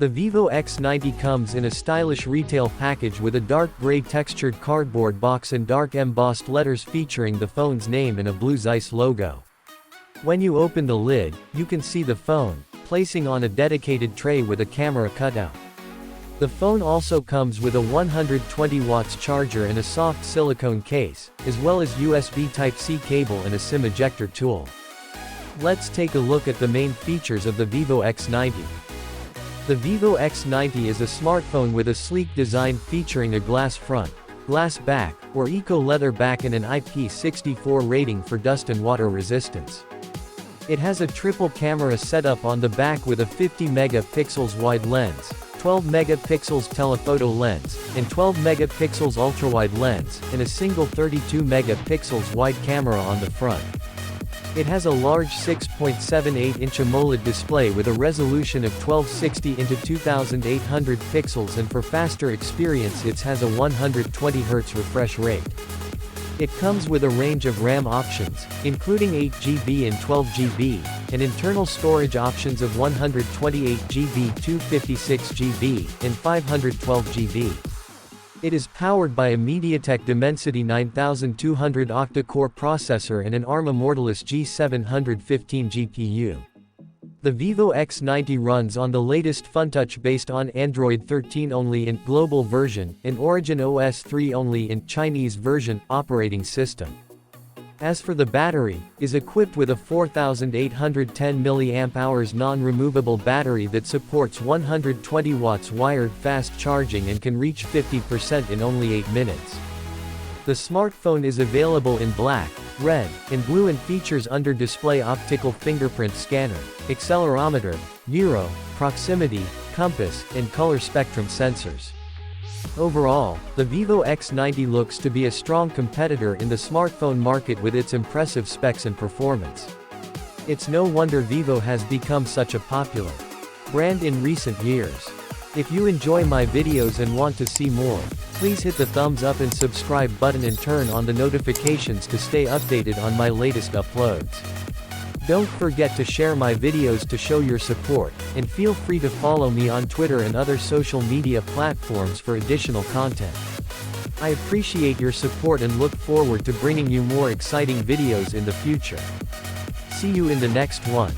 The Vivo X90 comes in a stylish retail package with a dark gray textured cardboard box and dark embossed letters featuring the phone's name and a blue Zeiss logo. When you open the lid, you can see the phone, placing on a dedicated tray with a camera cutout. The phone also comes with a 120 watts charger and a soft silicone case, as well as USB Type-C cable and a SIM ejector tool. Let's take a look at the main features of the Vivo X90. The Vivo X90 is a smartphone with a sleek design featuring a glass front, glass back, or eco-leather back and an IP64 rating for dust and water resistance. It has a triple camera setup on the back with a 50 megapixels wide lens, 12 megapixels telephoto lens, and 12 megapixels ultrawide lens, and a single 32 megapixels wide camera on the front. It has a large 6.78-inch AMOLED display with a resolution of 1260 x 2800 pixels, and for faster experience it has a 120 Hz refresh rate. It comes with a range of RAM options, including 8GB and 12GB, and internal storage options of 128GB, 256GB, and 512GB. It is powered by a MediaTek Dimensity 9200 octa-core processor and an ARM Immortalis G715 GPU. The Vivo X90 runs on the latest FunTouch based on Android 13 only in global version, and Origin OS 3 only in Chinese version operating system. As for the battery, is equipped with a 4810 mAh non-removable battery that supports 120 watts wired fast charging and can reach 50% in only 8 minutes. The smartphone is available in black, red, and blue and features under-display optical fingerprint scanner, accelerometer, gyro, proximity, compass, and color spectrum sensors. Overall, the Vivo X90 looks to be a strong competitor in the smartphone market with its impressive specs and performance. It's no wonder Vivo has become such a popular brand in recent years. If you enjoy my videos and want to see more, please hit the thumbs up and subscribe button and turn on the notifications to stay updated on my latest uploads. Don't forget to share my videos to show your support, and feel free to follow me on Twitter and other social media platforms for additional content. I appreciate your support and look forward to bringing you more exciting videos in the future. See you in the next one.